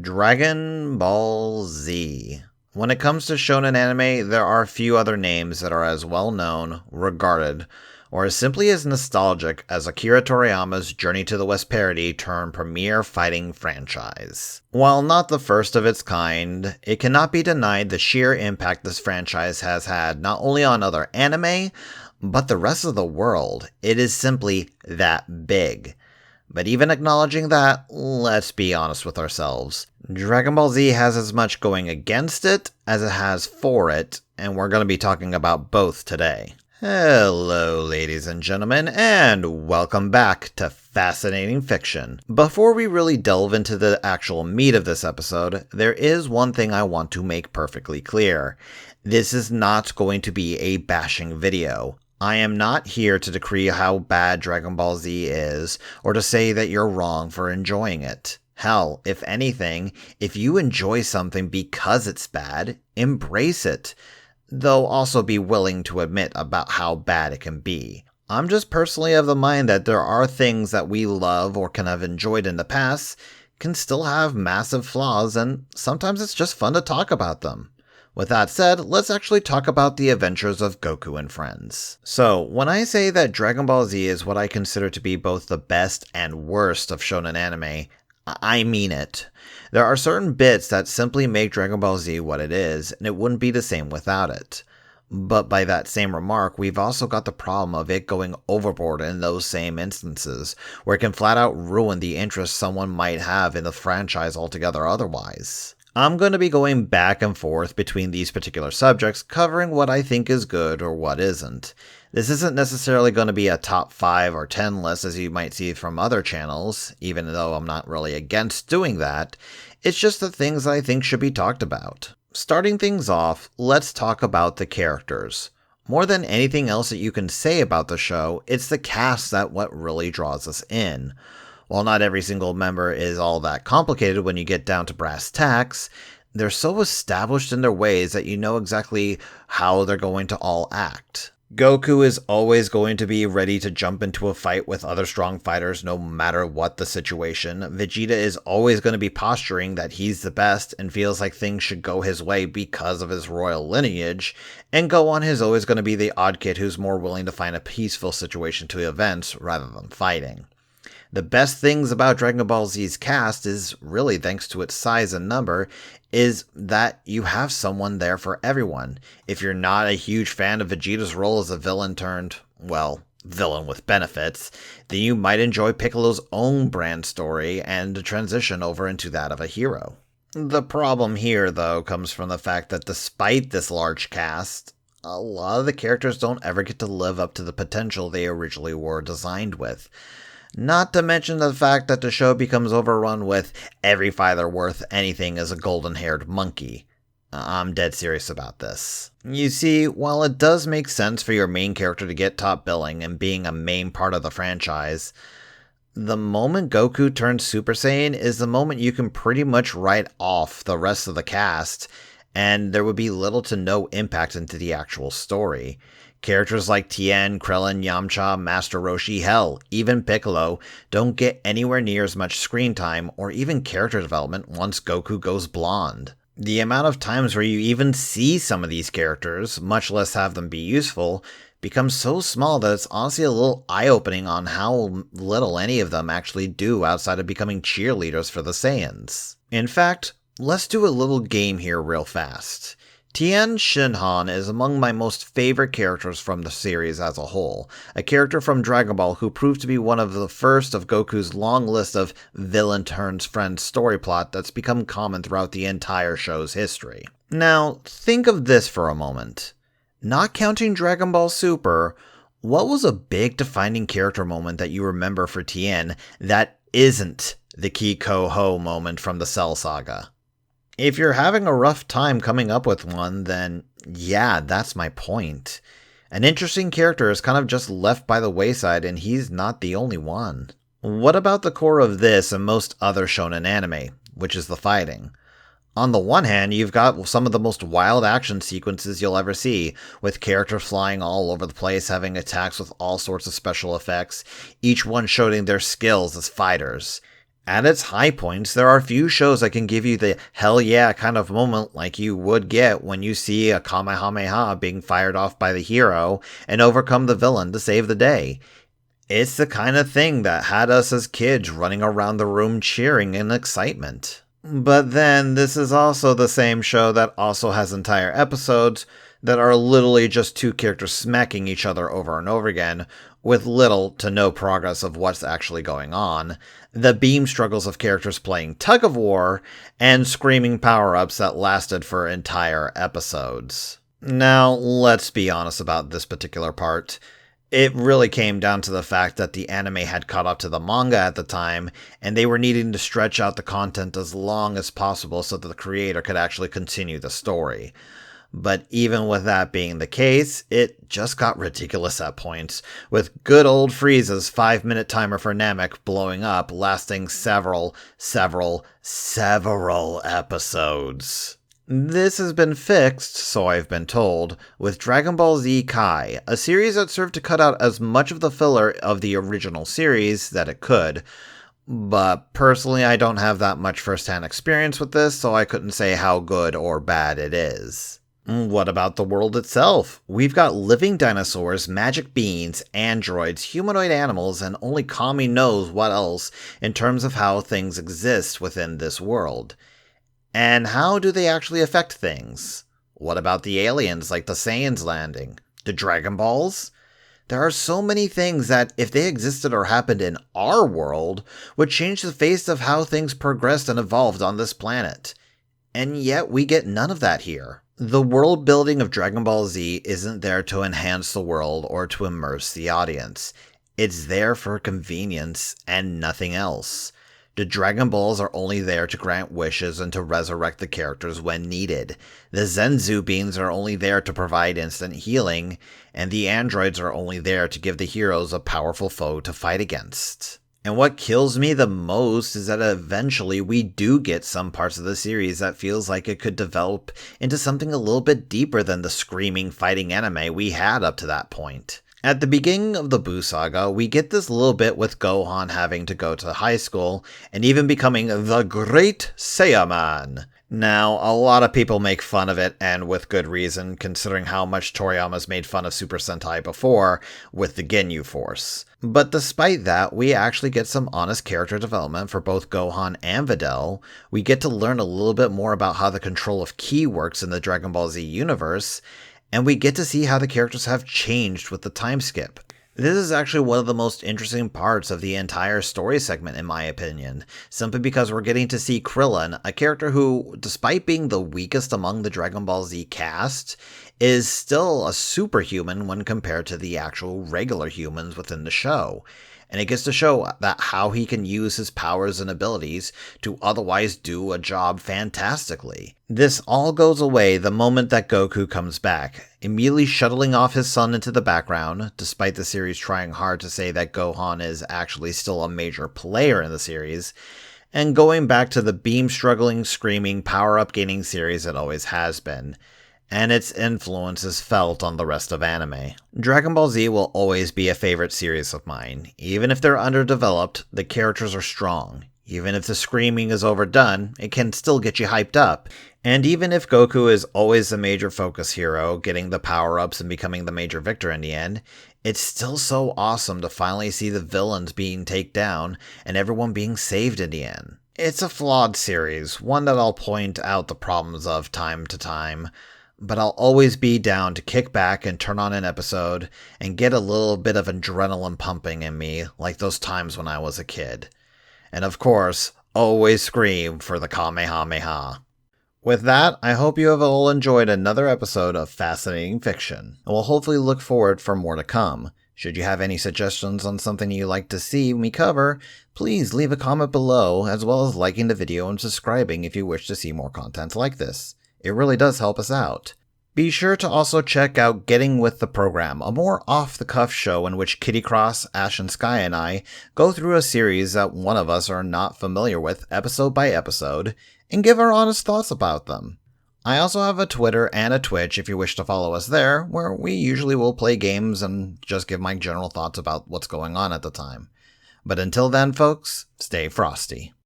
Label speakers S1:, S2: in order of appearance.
S1: Dragon Ball Z. When it comes to shonen anime, there are a few other names that are as well known, regarded, or as simply as nostalgic as Akira Toriyama's Journey to the West parody turned premier fighting franchise. While not the first of its kind, it cannot be denied the sheer impact this franchise has had not only on other anime, but the rest of the world. It is simply that big. But even acknowledging that, let's be honest with ourselves. Dragon Ball Z has as much going against it as it has for it, and we're going to be talking about both today. Hello, ladies and gentlemen, and welcome back to Fascinating Fiction. Before we really delve into the actual meat of this episode, there is one thing I want to make perfectly clear. This is not going to be a bashing video. I am not here to decree how bad Dragon Ball Z is, or to say that you're wrong for enjoying it. Hell, if anything, if you enjoy something because it's bad, embrace it, though also be willing to admit about how bad it can be. I'm just personally of the mind that there are things that we love or can have enjoyed in the past, can still have massive flaws, and sometimes it's just fun to talk about them. With that said, let's actually talk about the adventures of Goku and friends. So, when I say that Dragon Ball Z is what I consider to be both the best and worst of shonen anime, I mean it. There are certain bits that simply make Dragon Ball Z what it is, and it wouldn't be the same without it. But by that same remark, we've also got the problem of it going overboard in those same instances, where it can flat out ruin the interest someone might have in the franchise altogether otherwise. I'm going to be going back and forth between these particular subjects, covering what I think is good or what isn't. This isn't necessarily going to be a top 5 or 10 list as you might see from other channels, even though I'm not really against doing that. It's just the things I think should be talked about. Starting things off, let's talk about the characters. More than anything else that you can say about the show, it's the cast that what really draws us in. While not every single member is all that complicated when you get down to brass tacks, they're so established in their ways that you know exactly how they're going to all act. Goku is always going to be ready to jump into a fight with other strong fighters no matter what the situation. Vegeta is always going to be posturing that he's the best and feels like things should go his way because of his royal lineage. And Gohan is always going to be the odd kid who's more willing to find a peaceful situation to events rather than fighting. The best things about Dragon Ball Z's cast is, really thanks to its size and number, is that you have someone there for everyone. If you're not a huge fan of Vegeta's role as a villain turned, well, villain with benefits, then you might enjoy Piccolo's own brand story and the transition over into that of a hero. The problem here, though, comes from the fact that despite this large cast, a lot of the characters don't ever get to live up to the potential they originally were designed with. Not to mention the fact that the show becomes overrun with every fighter worth anything is a golden-haired monkey. I'm dead serious about this. You see, while it does make sense for your main character to get top billing and being a main part of the franchise, the moment Goku turns Super Saiyan is the moment you can pretty much write off the rest of the cast, and there would be little to no impact into the actual story. Characters like Tien, Krillin, Yamcha, Master Roshi, hell, even Piccolo, don't get anywhere near as much screen time or even character development once Goku goes blonde. The amount of times where you even see some of these characters, much less have them be useful, becomes so small that it's honestly a little eye-opening on how little any of them actually do outside of becoming cheerleaders for the Saiyans. In fact, let's do a little game here real fast. Tien Shinhan is among my most favorite characters from the series as a whole, a character from Dragon Ball who proved to be one of the first of Goku's long list of villain-turns-friend story plot that's become common throughout the entire show's history. Now, think of this for a moment. Not counting Dragon Ball Super, what was a big defining character moment that you remember for Tien that isn't the Ki-Ko-Ho moment from the Cell Saga? If you're having a rough time coming up with one, then yeah, that's my point. An interesting character is kind of just left by the wayside, and he's not the only one. What about the core of this and most other shonen anime, which is the fighting? On the one hand, you've got some of the most wild action sequences you'll ever see, with characters flying all over the place, having attacks with all sorts of special effects, each one showing their skills as fighters. At its high points, there are few shows that can give you the hell yeah kind of moment like you would get when you see a Kamehameha being fired off by the hero and overcome the villain to save the day. It's the kind of thing that had us as kids running around the room cheering in excitement. But then, this is also the same show that also has entire episodes that are literally just two characters smacking each other over and over again, with little to no progress of what's actually going on, the beam struggles of characters playing tug of war, and screaming power-ups that lasted for entire episodes. Now, let's be honest about this particular part. It really came down to the fact that the anime had caught up to the manga at the time, and they were needing to stretch out the content as long as possible so that the creator could actually continue the story. But even with that being the case, it just got ridiculous at points, with good old Frieza's 5-minute timer for Namek blowing up, lasting several episodes. This has been fixed, so I've been told, with Dragon Ball Z Kai, a series that served to cut out as much of the filler of the original series that it could. But personally, I don't have that much first-hand experience with this, so I couldn't say how good or bad it is. What about the world itself? We've got living dinosaurs, magic beans, androids, humanoid animals, and only Kami knows what else in terms of how things exist within this world. And how do they actually affect things? What about the aliens like the Saiyans landing? The Dragon Balls? There are so many things that, if they existed or happened in our world, would change the face of how things progressed and evolved on this planet. And yet we get none of that here. The world building of Dragon Ball Z isn't there to enhance the world or to immerse the audience. It's there for convenience and nothing else. The Dragon Balls are only there to grant wishes and to resurrect the characters when needed. The Zenzu beans are only there to provide instant healing, and the androids are only there to give the heroes a powerful foe to fight against. And what kills me the most is that eventually we do get some parts of the series that feels like it could develop into something a little bit deeper than the screaming fighting anime we had up to that point. At the beginning of the Buu saga, we get this little bit with Gohan having to go to high school and even becoming the Great Saiyaman. Now, a lot of people make fun of it, and with good reason, considering how much Toriyama's made fun of Super Sentai before with the Ginyu Force. But despite that, we actually get some honest character development for both Gohan and Videl. We get to learn a little bit more about how the control of Ki works in the Dragon Ball Z universe, and we get to see how the characters have changed with the time skip. This is actually one of the most interesting parts of the entire story segment in my opinion, simply because we're getting to see Krillin, a character who, despite being the weakest among the Dragon Ball Z cast, is still a superhuman when compared to the actual regular humans within the show. And it gets to show that how he can use his powers and abilities to otherwise do a job fantastically. This all goes away the moment that Goku comes back, immediately shuttling off his son into the background, despite the series trying hard to say that Gohan is actually still a major player in the series, and going back to the beam-struggling, screaming, power-up gaining series it always has been. And its influence is felt on the rest of anime. Dragon Ball Z will always be a favorite series of mine. Even if they're underdeveloped, the characters are strong. Even if the screaming is overdone, it can still get you hyped up. And even if Goku is always the major focus hero, getting the power-ups and becoming the major victor in the end, it's still so awesome to finally see the villains being taken down and everyone being saved in the end. It's a flawed series, one that I'll point out the problems of time to time, but I'll always be down to kick back and turn on an episode and get a little bit of adrenaline pumping in me like those times when I was a kid. And of course, always scream for the Kamehameha. With that, I hope you have all enjoyed another episode of Fascinating Fiction, and will hopefully look forward for more to come. Should you have any suggestions on something you'd like to see me cover, please leave a comment below, as well as liking the video and subscribing if you wish to see more content like this. It really does help us out. Be sure to also check out Getting With the Program, a more off-the-cuff show in which Kitty Cross, Ash and Sky and I go through a series that one of us are not familiar with episode by episode, and give our honest thoughts about them. I also have a Twitter and a Twitch if you wish to follow us there, where we usually will play games and just give my general thoughts about what's going on at the time. But until then, folks, stay frosty.